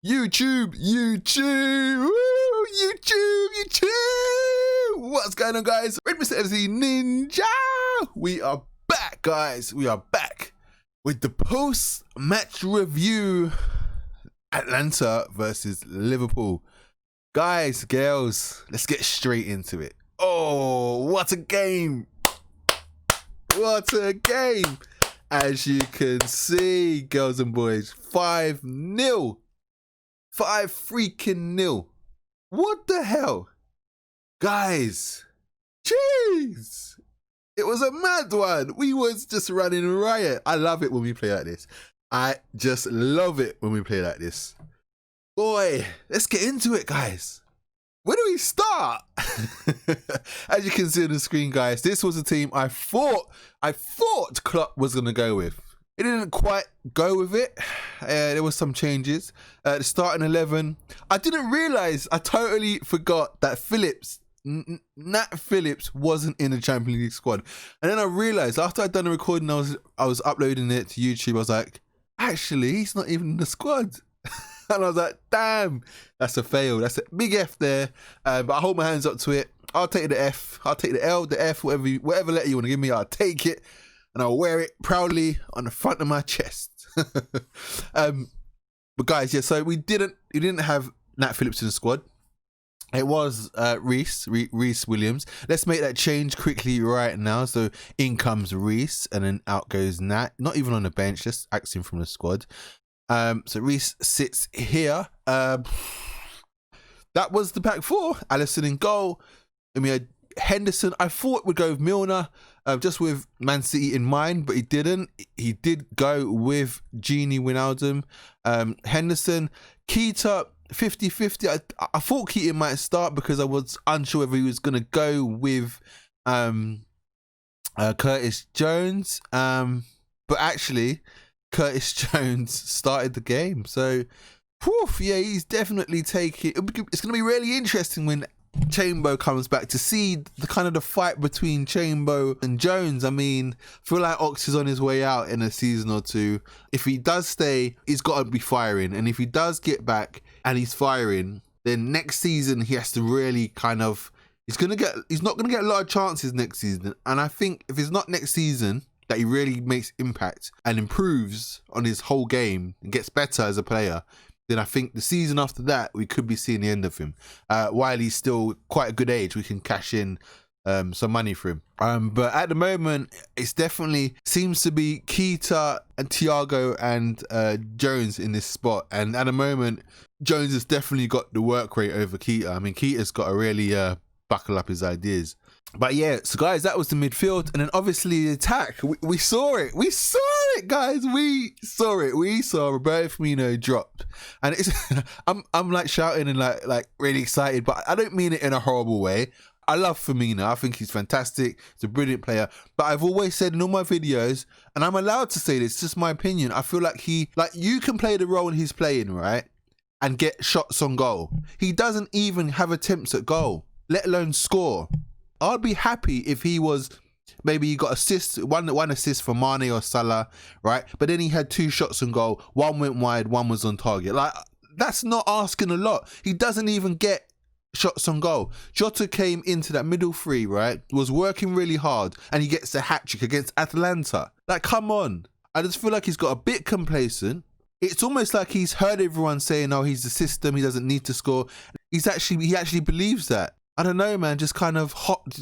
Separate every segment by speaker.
Speaker 1: YouTube, woo, YouTube. What's going on, guys? Red Mr. FC Ninja. We are back, guys. We are back with the post-match review. Atalanta versus Liverpool. Guys, girls, let's get straight into it. Oh, what a game. What a game. As you can see, girls and boys, 5-0. 5 freaking 0. What the hell? Guys, jeez. It was a mad one. We was just running riot. I love it when we play like this. I just love it when we play like this. Boy, let's get into it, guys. Where do we start? As you can see on the screen, guys, this was a team I thought Klopps was going to go with. It didn't quite go with it. There was some changes. The starting 11, I didn't realise, I totally forgot that Nat Phillips wasn't in the Champions League squad. And then I realised after I'd done the recording, I was uploading it to YouTube, I was like, actually, he's not even in the squad. And I was like, damn, that's a fail. That's a big F there. But I hold my hands up to it. I'll take the F. I'll take the L, the F, whatever letter you want to give me, I'll take it. And I'll wear it proudly on the front of my chest. But guys, yeah, so we didn't have Nat Phillips in the squad. It was Rhys Williams. Let's make that change quickly right now. So in comes Rhys and then out goes Nat. Not even on the bench, just axing from the squad. So Rhys sits here. That was the back four. Alisson in goal. And we had Henderson. I thought would go with Milner, just with Man City in mind, but he didn't. He did go with Gini Wijnaldum. Henderson, Keita, 50-50. I thought Keita might start because I was unsure if he was going to go with Curtis Jones. But actually, Curtis Jones started the game. So, whew, yeah, he's definitely taking... It's going to be really interesting when Chambo comes back to see the fight between Chambo and Jones. I mean, I feel like Ox is on his way out in a season or two. If he does stay, he's got to be firing. And if he does get back and he's firing, then next season he has to really he's not going to get a lot of chances next season. And I think if it's not next season that he really makes impact and improves on his whole game and gets better as a player, then I think the season after that, we could be seeing the end of him. While he's still quite a good age, we can cash in some money for him. But at the moment, it's definitely seems to be Keita and Thiago and Jones in this spot. And at the moment, Jones has definitely got the work rate over Keita. I mean, Keita's got to really buckle up his ideas. But yeah, so guys, that was the midfield. And then obviously the attack, we saw it. We saw it, guys. We saw it. We saw Roberto Firmino dropped. And it's I'm like shouting and like really excited, but I don't mean it in a horrible way. I love Firmino. I think he's fantastic. He's a brilliant player. But I've always said in all my videos, and I'm allowed to say this, it's just my opinion, I feel like you can play the role he's playing, right? And get shots on goal. He doesn't even have attempts at goal, let alone score. I'd be happy if he was, maybe he got assists, one assist for Mane or Salah, right? But then he had 2 shots on goal. One went wide, one was on target. Like, that's not asking a lot. He doesn't even get shots on goal. Jota came into that middle three, right? Was working really hard, and he gets a hat-trick against Atalanta. Like, come on. I just feel like he's got a bit complacent. It's almost like he's heard everyone saying, oh, he's the system, he doesn't need to score. He actually believes that. I don't know, man, just kind of hot,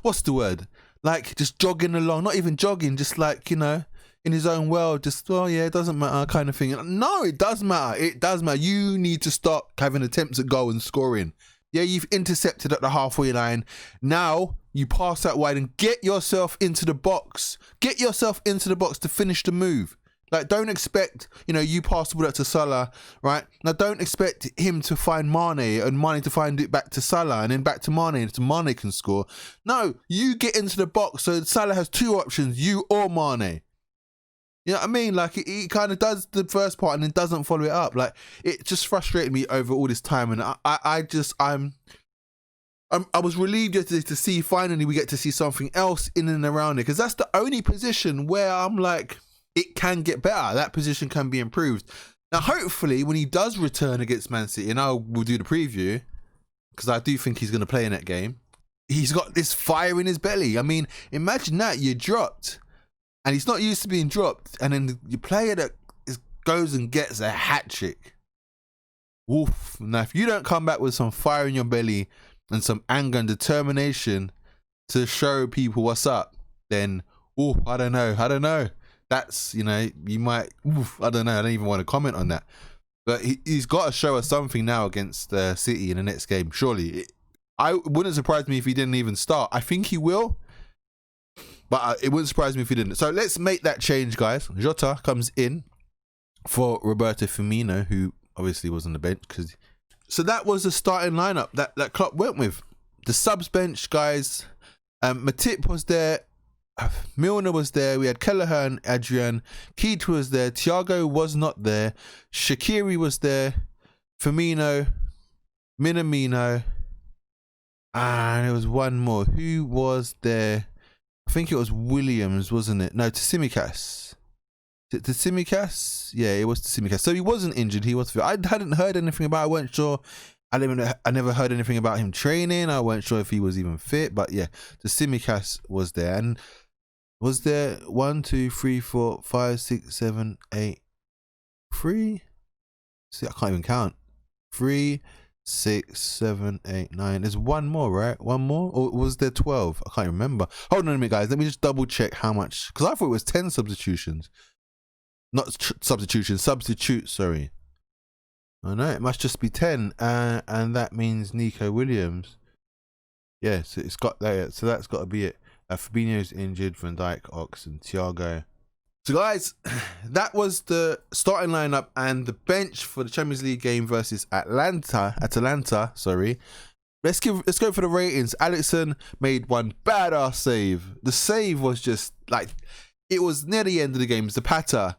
Speaker 1: what's the word? Like, just jogging along, not even jogging, just like, you know, in his own world, just, oh yeah, it doesn't matter kind of thing. No, it does matter. It does matter. You need to stop having attempts at goal and scoring. Yeah, you've intercepted at the halfway line. Now, you pass that wide and get yourself into the box. Get yourself into the box to finish the move. Like, don't expect, you know, you pass the ball out to Salah, right? Now, don't expect him to find Mane and Mane to find it back to Salah and then back to Mane and Mane can score. No, you get into the box so Salah has 2 options, you or Mane. You know what I mean? Like, he kind of does the first part and then doesn't follow it up. Like, it just frustrated me over all this time. And I was relieved yesterday to see, finally, we get to see something else in and around it. Because that's the only position where I'm like, it can get better. That position can be improved. Now, hopefully, when he does return against Man City, and we'll do the preview, because I do think he's going to play in that game, he's got this fire in his belly. I mean, imagine that you're dropped, and he's not used to being dropped, and then the player that goes and gets a hat trick. Woof. Now, if you don't come back with some fire in your belly and some anger and determination to show people what's up, then, I don't know. That's, you might, I don't know. I don't even want to comment on that. But he's got to show us something now against City in the next game, surely. I wouldn't surprise me if he didn't even start. I think he will, but it wouldn't surprise me if he didn't. So let's make that change, guys. Jota comes in for Roberto Firmino, who obviously was on the bench. So that was the starting lineup that Klopp went with. The subs bench, guys. Matip was there. Milner was there. We had Kelleher and Adrian. Keith was there. Thiago was not there. Shaqiri was there. Firmino, Minamino, and there was one more. Who was there? I think it was Williams, wasn't it? No, Tsimikas. Tsimikas? Yeah, it was Tsimikas. So he wasn't injured. He was fit. I hadn't heard anything about it. I weren't sure. I never heard anything about him training. I weren't sure if he was even fit. But yeah, Tsimikas was there. And was there 1, 2, 3, 4, 5, 6, 7, 8, 3? See, I can't even count. 3, 6, 7, 8, 9. There's one more, right? One more? Or was there 12? I can't remember. Hold on a minute, guys. Let me just double check how much. Because I thought it was 10 substitutions. Not substitutions. Substitutes, sorry. I know, it must just be 10. And that means Nico Williams. Yeah, so it's got that. So that's got to be it. Fabinho's injured, Van Dijk, Ox, and Thiago. So guys, that was the starting lineup and the bench for the Champions League game versus Atalanta. Sorry. Let's go for the ratings. Alisson made one badass save. The save was just like, it was near the end of the game. Zapata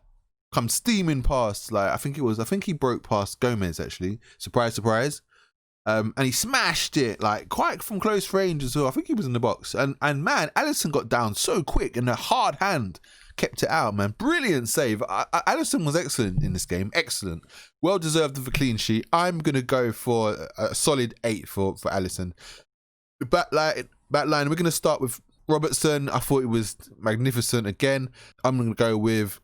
Speaker 1: come steaming past. Like I think he broke past Gomez actually. Surprise, surprise. And he smashed it like quite from close range as well. I think he was in the box. And man, Alisson got down so quick and a hard hand kept it out, man. Brilliant save. Alisson was excellent in this game. Excellent. Well deserved of a clean sheet. I'm going to go for a solid 8 for Alisson. The back line, we're going to start with Robertson. I thought it was magnificent again. I'm going to go with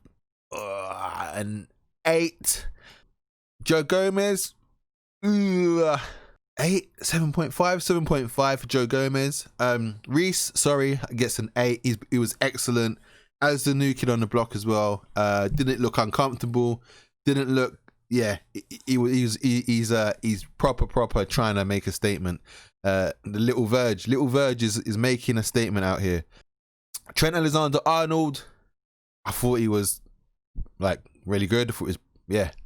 Speaker 1: an 8. Joe Gomez. 8, 7.5 for Joe Gomez. Rhys, sorry, gets an 8. He was excellent. As the new kid on the block as well. Didn't look uncomfortable. Didn't look, yeah. He's proper trying to make a statement. The little Verge is making a statement out here. Trent Alexander-Arnold, I thought he was like really good. I thought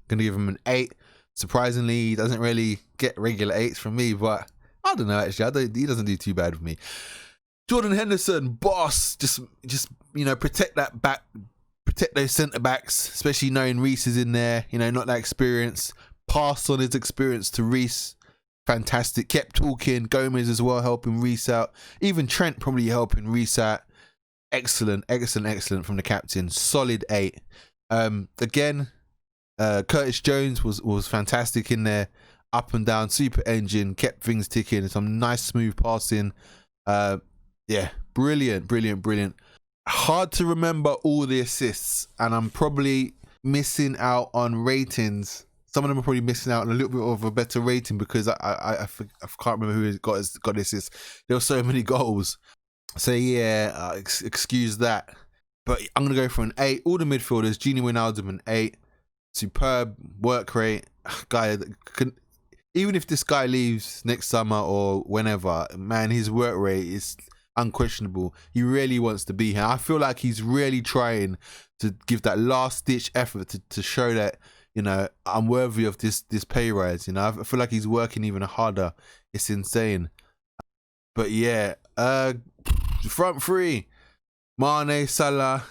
Speaker 1: gonna give him an 8. Surprisingly, he doesn't really get regular 8s from me, but I don't know actually. He doesn't do too bad with me. Jordan Henderson, boss, just protect that back, protect those centre backs, especially knowing Rhys is in there. Not that experience. Passed on his experience to Rhys. Fantastic. Kept talking. Gomez as well helping Rhys out. Even Trent probably helping Rhys out. Excellent from the captain. Solid 8. Again. Curtis Jones was fantastic in there, up and down, super engine, kept things ticking, some nice smooth passing. Brilliant. Hard to remember all the assists, and I'm probably missing out on ratings. Some of them are probably missing out on a little bit of a better rating because I can't remember who got assists. There were so many goals, so yeah, excuse that. But I'm gonna go for an 8. All the midfielders, Gini Wijnaldum an 8. Superb work rate. Guy, even if this guy leaves next summer or whenever, man, his work rate is unquestionable. He really wants to be here. I feel like he's really trying to give that last ditch effort to show that, I'm worthy of this pay rise. I feel like he's working even harder. It's insane. But yeah, front three, Mane, Salah.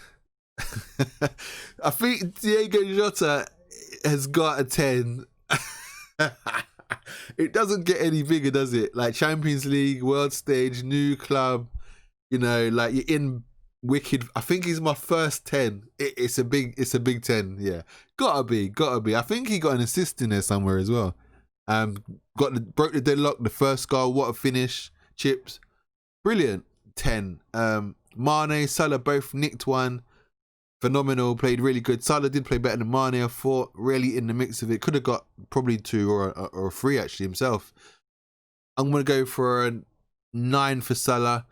Speaker 1: I think Diego Jota has got a 10. It doesn't get any bigger, does it? Like Champions League, world stage, new club, like you're in wicked. I think he's my first 10. It's a big 10. Yeah, gotta be. I think he got an assist in there somewhere as well. Broke the deadlock, the first goal. What a finish, chips, brilliant. 10. Mane, Salah both nicked one. Phenomenal, played really good. Salah did play better than Mane, I thought. Really in the mix of it. Could have got probably 2 or a 3 actually himself. I'm gonna go for a 9 for Salah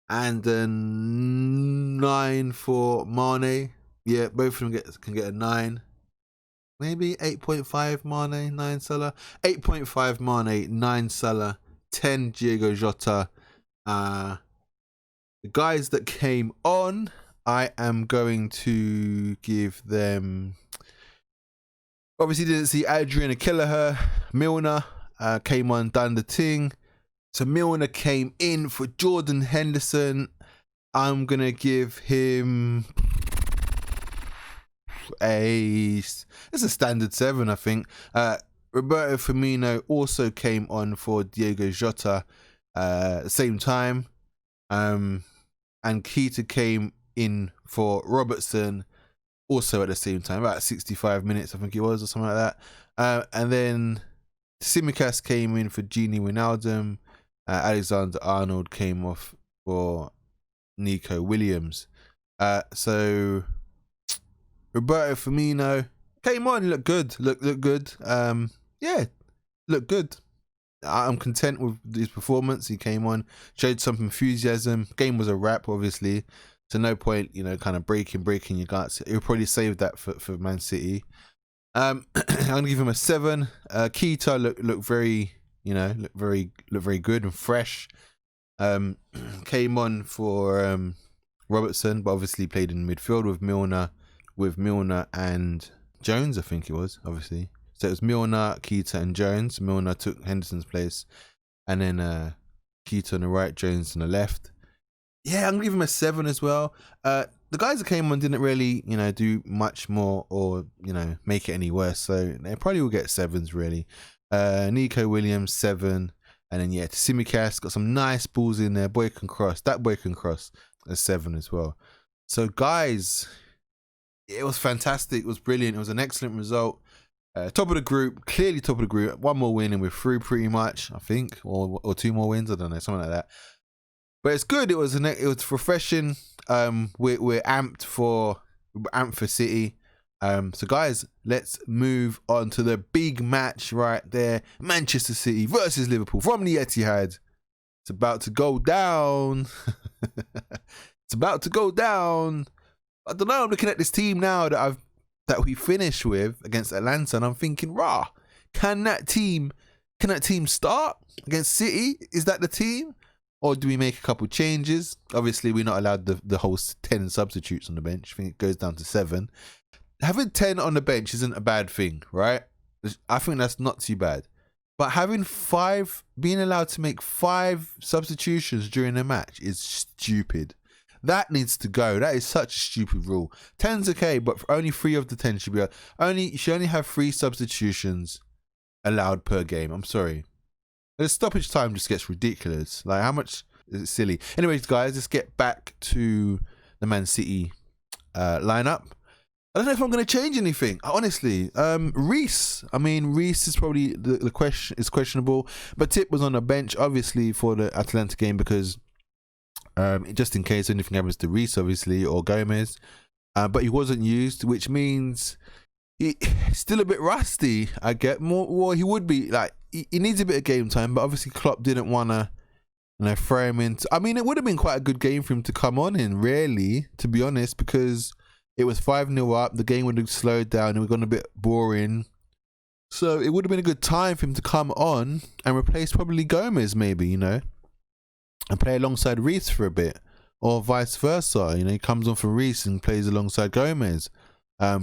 Speaker 1: and a 9 for Mane. Yeah, both of them can get a 9. Maybe 8.5 Mane, 9 Salah. 8.5 Mane, 9 Salah, 10 Thiago Jota. The guys that came on, I am going to give them... Obviously didn't see Adrian Kelleher. Milner came on, done the ting. So Milner came in for Jordan Henderson. I'm going to give him it's a standard 7, I think. Roberto Firmino also came on for Thiago Jota at the same time. And Keita came in for Robertson also at the same time, about 65 minutes, I think it was, or something like that. And then Tsimikas came in for Gini Wijnaldum. Alexander-Arnold came off for Nico Williams. So Roberto Firmino came on, looked good. Looked good. Yeah, looked good. I'm content with his performance. He came on, showed some enthusiasm. Game was a wrap, obviously. So no point, kind of breaking your guts. He'll probably save that for Man City. I'm gonna give him a 7. Keita looked very, looked very good and fresh. Came on for Robertson, but obviously played in midfield with Milner and Jones, I think it was, obviously. So it was Milner, Keita and Jones. Milner took Henderson's place. And then Keita on the right, Jones on the left. Yeah, I'm going to give him a 7 as well. The guys that came on didn't really, do much more or, make it any worse. So they probably will get 7s, really. Nico Williams, 7. And then, Tsimikas got some nice balls in there. Boy can cross. That boy can cross. A 7 as well. So, guys, it was fantastic. It was brilliant. It was an excellent result. Top of the group, clearly top of the group. 1 more win and we're through pretty much, I think, or 2 more wins. I don't know, something like that. But it's good. It was refreshing. We're amped for City. So guys, let's move on to the big match right there. Manchester City versus Liverpool from the Etihad. It's about to go down. It's about to go down. I don't know. I'm looking at this team now that we finished with against Atalanta, and I'm thinking, can that team start against City? Is that the team? Or do we make a couple changes? Obviously, we're not allowed the whole 10 substitutes on the bench. I think it goes down to 7. Having 10 on the bench isn't a bad thing, right? I think that's not too bad. But having 5, being allowed to make 5 substitutions during a match is stupid. That needs to go. That is such a stupid rule. 10's okay, but only 3 of the 10 should be you should only have 3 substitutions allowed per game. I'm sorry. The stoppage time just gets ridiculous. Like, how much is it silly? Anyways, guys, let's get back to the Man City lineup. I don't know if I'm going to change anything, honestly. Rhys is probably the question is questionable, but Tip was on the bench, obviously, for the Atalanta game because just in case anything happens to Rhys, obviously, or Gomez. But he wasn't used, which means he's still a bit rusty. I get more. Well, he would be like he needs a bit of game time, but obviously Klopp didn't want to, throw him into. I mean, it would have been quite a good game for him to come on in, really, to be honest, because it was 5-0 up. The game would have slowed down. It would have gone a bit boring. So it would have been a good time for him to come on and replace probably Gomez, maybe, and play alongside Rhys for a bit, or vice versa. He comes on for Rhys and plays alongside Gomez,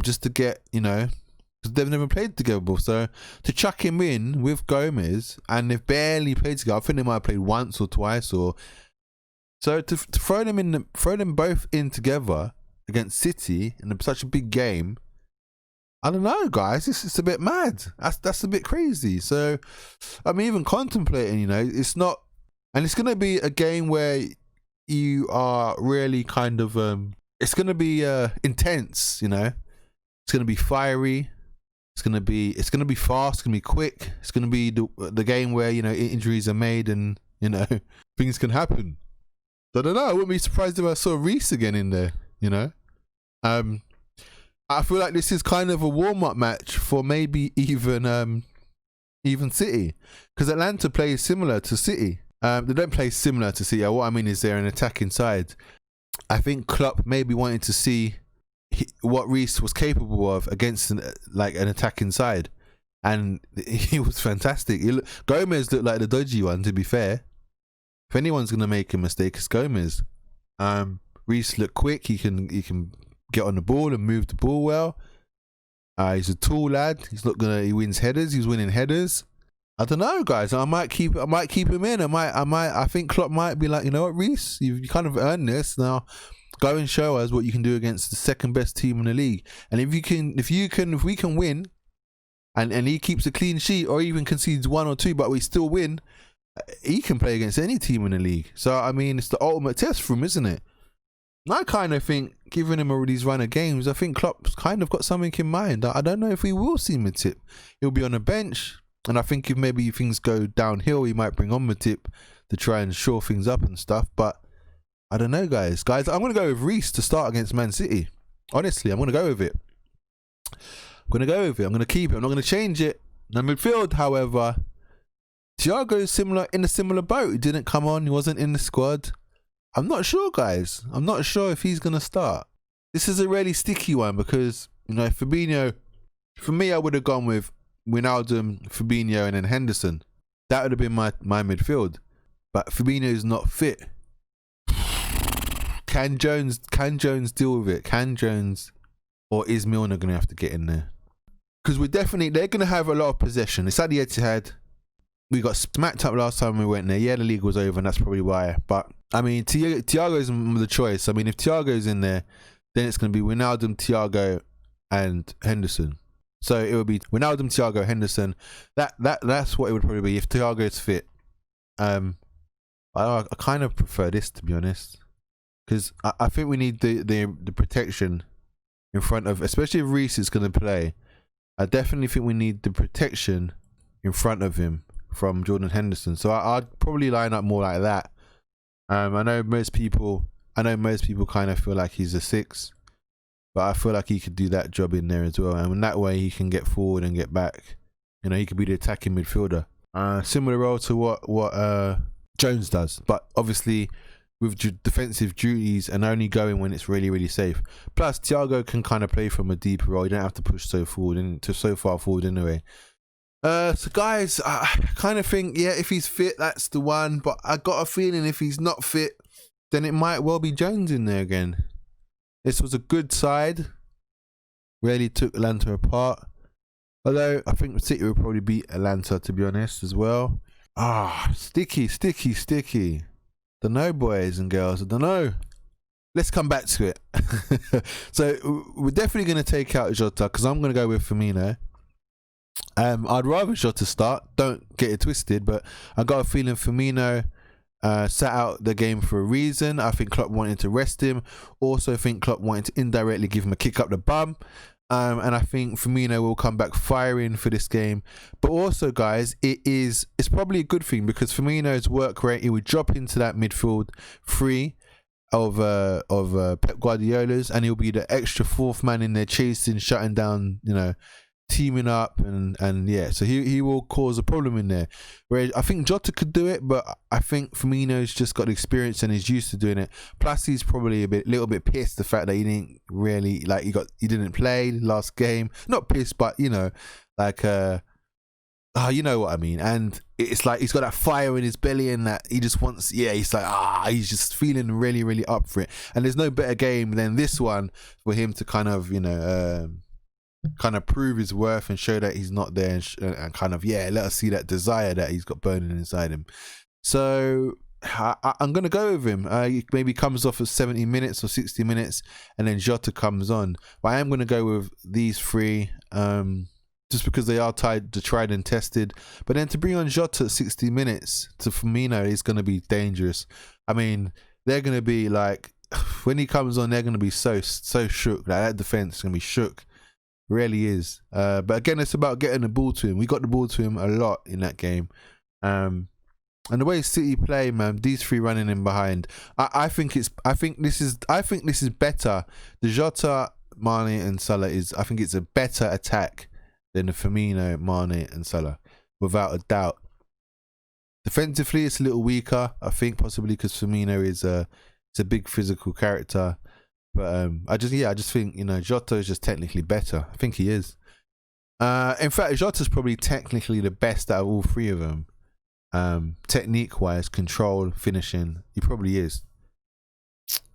Speaker 1: just to get, because they've never played together before. So to chuck him in with Gomez, and they've barely played together. I think they might have played once or twice, so to throw them both in together against City in such a big game. I don't know, guys. It's a bit mad. That's a bit crazy. So I'm even contemplating. It's not. And it's going to be a game where you are really kind of it's going to be intense, you know. It's going to be fiery. It's going to be fast. It's going to be quick. It's going to be the game where, you know, injuries are made and, you know, things can happen. So I don't know. I wouldn't be surprised if I saw Rhys again in there, you know. I feel like this is kind of a warm-up match for maybe even City, because Atlanta plays similar to City. They don't play similar to City. What I mean is they're an attacking side. I think Klopp maybe wanted to see what Rhys was capable of against an attacking side, and he was fantastic. Gomez looked like the dodgy one, to be fair. If anyone's going to make a mistake, it's Gomez. Rhys looked quick. He can get on the ball and move the ball well. He's a tall lad. He wins headers. He's winning headers. I don't know, guys. I might keep him in. I think Klopp might be like, you know what, Rhys, you kind of earned this. Now go and show us what you can do against the second best team in the league. And if we can win, and he keeps a clean sheet or even concedes 1 or 2, but we still win, he can play against any team in the league. So I mean, it's the ultimate test for him, isn't it? And I kind of think, giving him these run of games, I think Klopp's kind of got something in mind. I don't know if we will see Motm. He'll be on the bench, and I think if maybe things go downhill, he might bring on Motm to try and shore things up and stuff. But I don't know, guys. I'm going to go with Rhys to start against Man City. Honestly, I'm going to go with it. I'm going to keep it. I'm not going to change it. In midfield, however, Thiago is in a similar boat. He didn't come on. He wasn't in the squad. I'm not sure, guys. I'm not sure if he's going to start. This is a really sticky one because, you know, Firmino, for me, I would have gone with Wijnaldum, Firmino, and then Henderson. That would have been my midfield. But Firmino is not fit. Can Jones deal with it? Can Jones or is Milner going to have to get in there? Because they're going to have a lot of possession. It's at the Etihad. We got smacked up last time we went there. Yeah, the league was over and that's probably why. But, I mean, Thiago's the choice. I mean, if Thiago's in there, then it's going to be Wijnaldum, Thiago, and Henderson. So it would be Wijnaldum, Thiago, Henderson. That's what it would probably be if Thiago's fit. I kind of prefer this, to be honest. Because I think we need the protection in front of, especially if Rhys is going to play. I definitely think we need the protection in front of him from Jordan Henderson. So I'd probably line up more like that. I know most people kind of feel like he's a 6, but I feel like he could do that job in there as well. And that way he can get forward and get back. You know, he could be the attacking midfielder. Similar role to what Jones does, but obviously with defensive duties and only going when it's really, really safe. Plus, Thiago can kind of play from a deeper role. You don't have to push so far forward anyway. So guys, I kind of think, yeah, if he's fit, that's the one. But I got a feeling if he's not fit, then it might well be Jones in there again. This was a good side. Really took Atlanta apart. Although, I think City will probably beat Atlanta, to be honest, as well. Sticky. Don't know, boys and girls. I don't know. Let's come back to it. So, we're definitely going to take out Jota, because I'm going to go with Firmino. I'd rather Jota start. Don't get it twisted, but I got a feeling Firmino sat out the game for a reason. I think Klopp wanted to rest him. Also think Klopp wanted to indirectly give him a kick up the bum. And I think Firmino will come back firing for this game. But also, guys, it's probably a good thing because Firmino's work rate, he would drop into that midfield 3 of Pep Guardiola's, and he'll be the extra 4th man in there chasing, shutting down, you know, teaming up and yeah, so he will cause a problem in there. Whereas I think Jota could do it, but I think Firmino's just got the experience and is used to doing it. Plus he's probably little bit pissed the fact that he didn't really he didn't play last game. Not pissed, but you know, like you know what I mean. And it's like he's got that fire in his belly and that he just wants, yeah, he's like he's just feeling really, really up for it. And there's no better game than this one for him to kind of, you know, kind of prove his worth and show that he's not there and kind of, yeah, let us see that desire that he's got burning inside him. So I'm going to go with him. He maybe comes off of 70 minutes or 60 minutes and then Jota comes on. But I am going to go with these 3 just because they are tried and tested. But then to bring on Jota at 60 minutes to Firmino is going to be dangerous. I mean, they're going to be like, when he comes on, they're going to be so shook. Like that defense is going to be shook. Really is. But again, it's about getting the ball to him. We got the ball to him a lot in that game. And the way City play, man, these three running in behind, I think this is better. The Jota, Mane and Salah I think it's a better attack than the Firmino, Mane and Salah, without a doubt. Defensively, it's a little weaker, I think, possibly because Firmino is a big physical character. But I just think, you know, Jota is just technically better. I think he is. In fact, Jota's probably technically the best out of all three of them. Technique-wise, control, finishing, he probably is.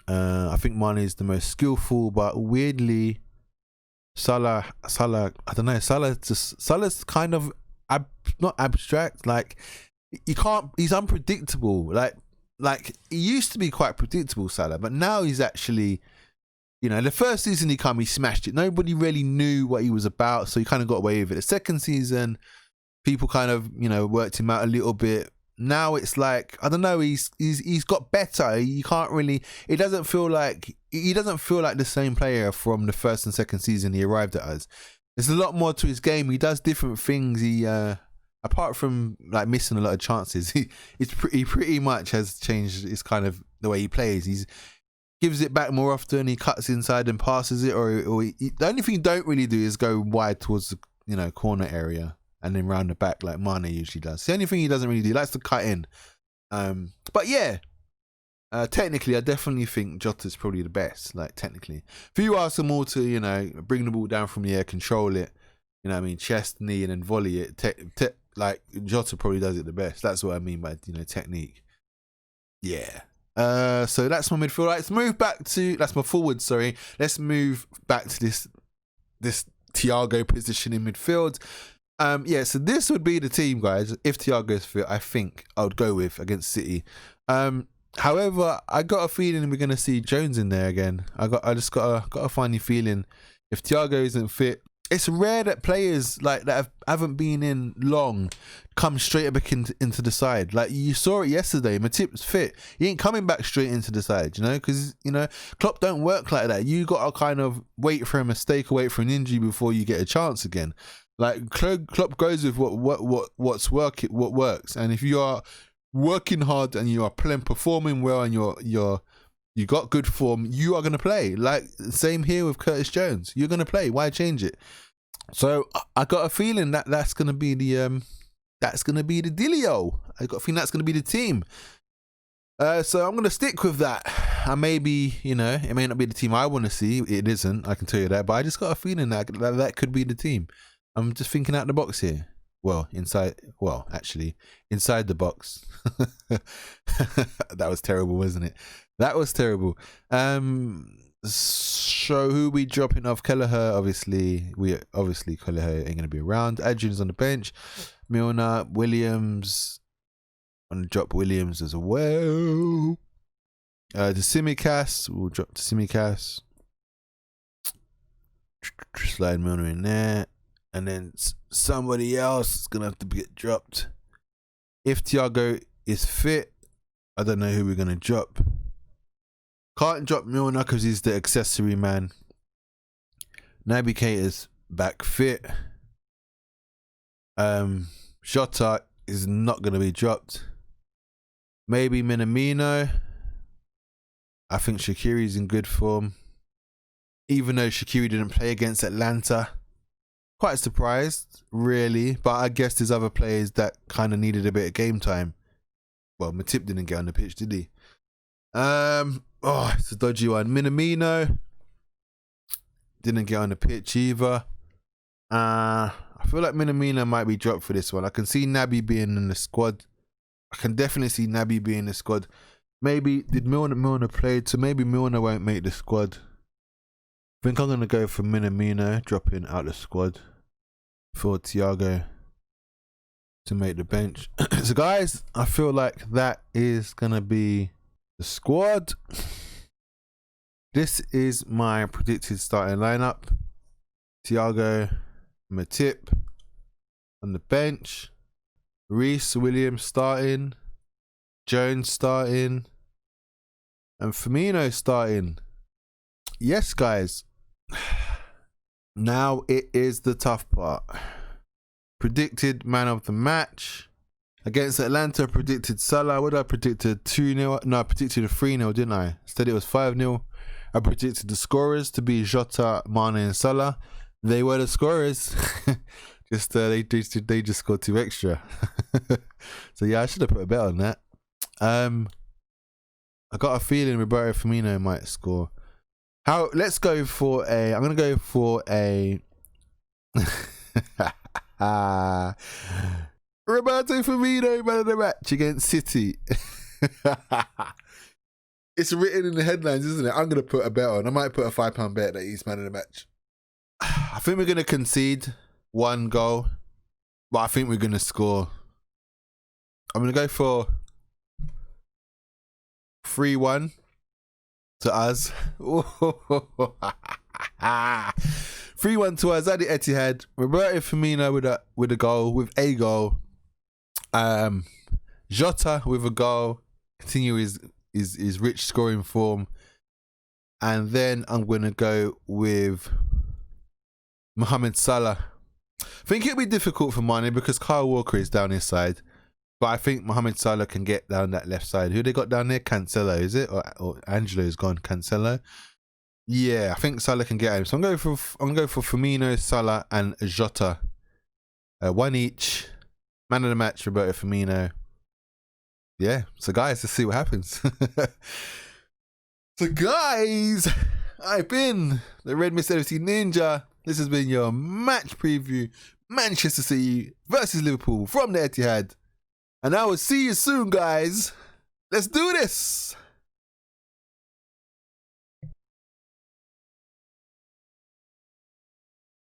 Speaker 1: I think Mane is the most skillful, but weirdly, Salah, I don't know. Salah's kind of not abstract. Like he's unpredictable. Like he used to be quite predictable, Salah, but now he's actually, you know, the first season he smashed it. Nobody really knew what he was about, so he kind of got away with it. The second season, people kind of, you know, worked him out a little bit. Now it's like, I don't know, he's got better. You can't really, he doesn't feel like the same player from the first and second season he arrived at us. There's a lot more to his game. He does different things. He apart from like missing a lot of chances, he pretty much has changed his kind of the way he plays. He's gives it back more often. He cuts inside and passes it, or the only thing he don't really do is go wide towards the, you know, corner area and then round the back like Mane usually does. The only thing he doesn't really do, he likes to cut in. But yeah, technically, I definitely think Jota's probably the best. Like technically, if you ask them all to, you know, bring the ball down from the air, control it, you know what I mean, chest, knee, and then volley it. Like Jota probably does it the best. That's what I mean by, you know, technique. Yeah. So that's my midfield. Let's move back to, that's my forward. Sorry. Let's move back to this Thiago position in midfield. Yeah. So this would be the team, guys. If Thiago's fit, I think I would go with against City. However, I got a feeling we're gonna see Jones in there again. I just got a funny feeling if Thiago isn't fit. It's rare that players like that haven't been in long come straight back into the side. Like you saw it yesterday. Motm's fit. He ain't coming back straight into the side, you know, because, you know, Klopp don't work like that. You got to kind of wait for a mistake or wait for an injury before you get a chance again. Like Klopp goes with what works. And if you are working hard and you are performing well and you got good form, you are going to play. Like same here with Curtis Jones. You're going to play. Why change it? So I got a feeling that's going to be the dealio. I got a feeling that's going to be the team. So I'm going to stick with that. And maybe, you know, it may not be the team I want to see. It isn't, I can tell you that. But I just got a feeling that could be the team. I'm just thinking out the box here. Actually, inside the box. That was terrible, wasn't it? That was terrible. So who we dropping off? Kelleher, obviously Kelleher ain't gonna be around. Adrian's on the bench. Milner, Williams. I'm gonna drop Williams as well. The Tsimikas, we'll drop the Tsimikas. Slide Milner in there. And then somebody else is going to have to get dropped. If Thiago is fit, I don't know who we're going to drop. Can't drop Milner because he's the accessory man. Naby Keita's back fit. Jota is not going to be dropped. Maybe Minamino. I think Shaqiri's in good form. Even though Shaqiri didn't play against Atalanta. Quite surprised, really, but I guess there's other players that kind of needed a bit of game time. Well, Motm didn't get on the pitch, did he? It's a dodgy one. Minamino didn't get on the pitch either. I feel like Minamino might be dropped for this one. I can see Naby being in the squad. I can definitely see Naby being in the squad. Maybe did Milner played, so maybe Milner won't make the squad. I think I'm gonna go for Minamino dropping out the squad for Thiago to make the bench. So guys, I feel like that is gonna be the squad. This is my predicted starting lineup. Thiago, Motm on the bench, Rhys Williams starting, Jones starting, And Firmino starting. Yes, guys. Now it is the tough part. Predicted man of the match. Against Atalanta, predicted Salah. What did I predict? 2-0? No, I predicted a 3-0, didn't I? Instead it was 5-0. I predicted the scorers to be Jota, Mane and Salah. They were the scorers. They just scored 2 extra. So yeah, I should have put a bet on that. I got a feeling Roberto Firmino might score. Let's go for a. I'm gonna go for a. Roberto Firmino man of the match against City. It's written in the headlines, isn't it? I'm gonna put a bet on. I might put a £5 bet that he's man of the match. I think we're gonna concede 1 goal, but I think we're gonna score. I'm gonna go for 3-1 to us. 3-1 to us at the Etihad. Roberto Firmino with a goal, with a goal. Jota with a goal. Continue his rich scoring form. And then I'm gonna go with Mohamed Salah. I think it'll be difficult for Mane because Kyle Walker is down his side. But I think Mohamed Salah can get down that left side. Who they got down there? Cancelo, is it? Or Angelo's gone. Cancelo. Yeah, I think Salah can get him. So I'm going for Firmino, Salah, and Jota. 1 each. Man of the match, Roberto Firmino. Yeah. So guys, let's see what happens. So guys, I've been the Red Mist FC Ninja. This has been your match preview. Manchester City versus Liverpool from the Etihad. And I will see you soon, guys. Let's do this.